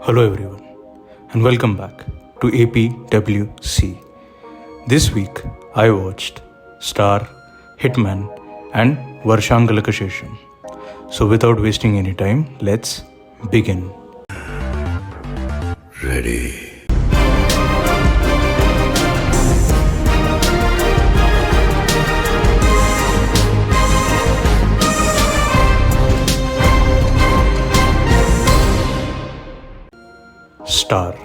Hello everyone and welcome back to APWC. This week I watched Star, Hitman and Varshangalkku Shesham. So without wasting any time, let's begin. Ready. Star.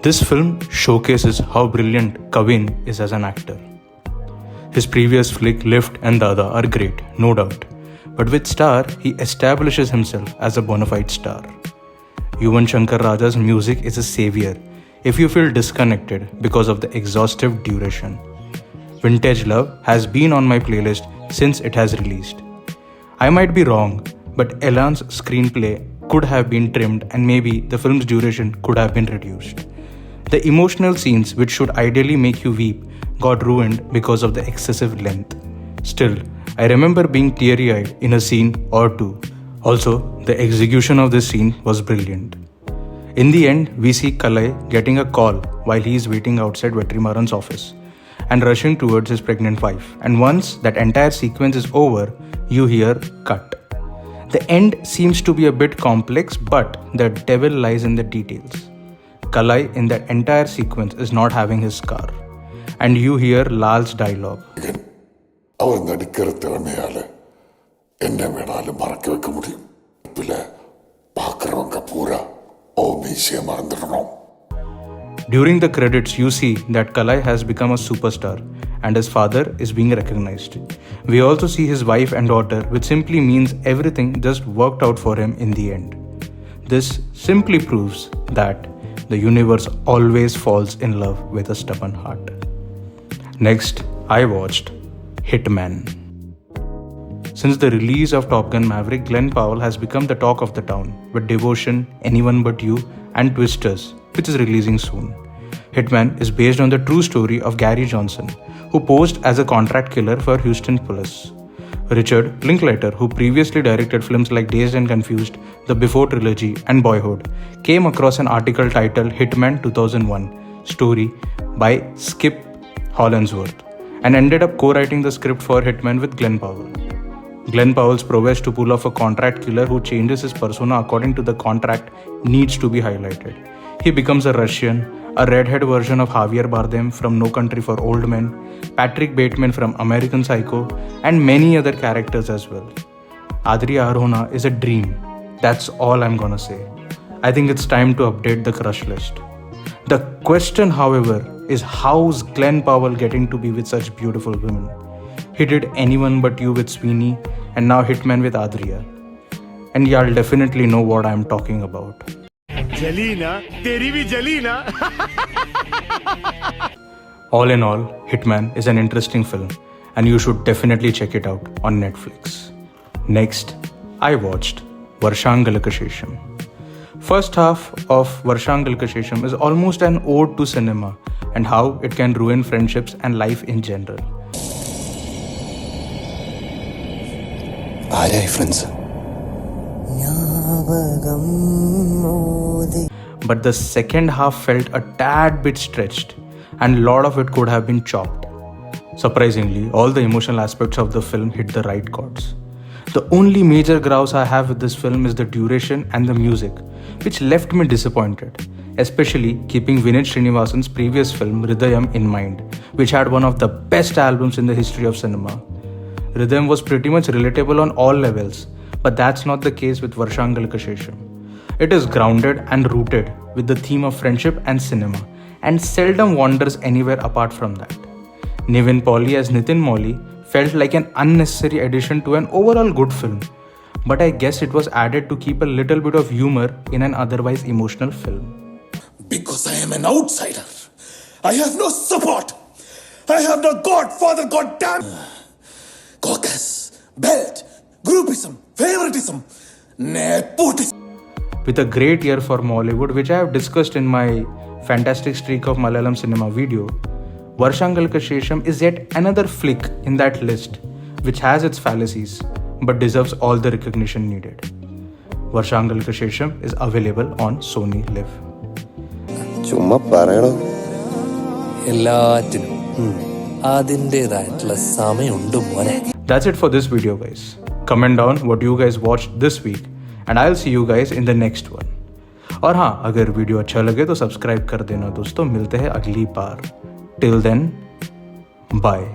This film showcases how brilliant Kavin is as an actor. His previous flick Lift and Dada are great, no doubt. But with Star, he establishes himself as a bona fide star. Yuvan Shankar Raja's music is a savior if you feel disconnected because of the exhaustive duration. Vintage Love has been on my playlist since it has released. I might be wrong, but Elan's screenplay could have been trimmed and maybe the film's duration could have been reduced. The emotional scenes which should ideally make you weep got ruined because of the excessive length. Still, I remember being teary-eyed in a scene or two. Also, the execution of this scene was brilliant. In the end, we see Kalai getting a call while he is waiting outside Vetrimaran's office and rushing towards his pregnant wife. And once that entire sequence is over, you hear cut. The end seems to be a bit complex, but the devil lies in the details. Kalai in that entire sequence is not having his car. And you hear Lal's dialogue. During the credits, you see that Kalai has become a superstar and his father is being recognized. We also see his wife and daughter, which simply means everything just worked out for him in the end. This simply proves that the universe always falls in love with a stubborn heart. Next, I watched Hitman. Since the release of Top Gun Maverick, Glenn Powell has become the talk of the town with Devotion, Anyone But You and Twisters, which is releasing soon. Hitman is based on the true story of Gary Johnson, who posed as a contract killer for Houston police. Richard Linklater, who previously directed films like Dazed and Confused, the Before trilogy and Boyhood, came across an article titled Hitman 2001, story by Skip Hollandsworth, and ended up co-writing the script for Hitman with Glenn Powell. Glenn Powell's prowess to pull off a contract killer who changes his persona according to the contract needs to be highlighted. He becomes a Russian, a redhead version of Javier Bardem from No Country for Old Men, Patrick Bateman from American Psycho, and many other characters as well. Adria Arjona is a dream. That's all I'm gonna say. I think it's time to update the crush list. The question, however, is how's Glenn Powell getting to be with such beautiful women? He did Anyone But You with Sweeney and now Hitman with Adria. And y'all definitely know what I'm talking about. Jalina, teri bhi Jalina. All in all, Hitman is an interesting film and you should definitely check it out on Netflix. Next, I watched Varshangalkku Shesham. First half of Varshangalkku Shesham is almost an ode to cinema and how it can ruin friendships and life in general. Friends. But the second half felt a tad bit stretched and a lot of it could have been chopped. Surprisingly, all the emotional aspects of the film hit the right chords. The only major grouse I have with this film is the duration and the music, which left me disappointed, especially keeping Vinod Srinivasan's previous film Hridayam in mind, which had one of the best albums in the history of cinema. Hridayam was pretty much relatable on all levels, but that's not the case with Varshangalkku Shesham. It is grounded and rooted with the theme of friendship and cinema, and seldom wanders anywhere apart from that. Nivin Pauly as Nitin Mawly felt like an unnecessary addition to an overall good film, but I guess it was added to keep a little bit of humor in an otherwise emotional film. Because I am an outsider. I have no support. I have no godfather, goddamn. Caucus, belt, groupism, favoritism, nepotism. With a great year for Mollywood, which I have discussed in my fantastic streak of Malayalam cinema video, Varshangalkku Shesham is yet another flick in that list, which has its fallacies, but deserves all the recognition needed. Varshangalkku Shesham is available on SonyLiv. ചുമ്മാ പറയണോ എല്ലാറ്റിനും അതിൻ്റെതായിട്ടുള്ള സമയമുണ്ട് മോനെ. That's it for this video, guys. Comment down what you guys watched this week and I'll see you guys in the next one. और हाँ, अगर video अच्छा लगे तो सब्सक्राइब कर देना दोस्तों. मिलते हैं अगली बार. Till then, bye.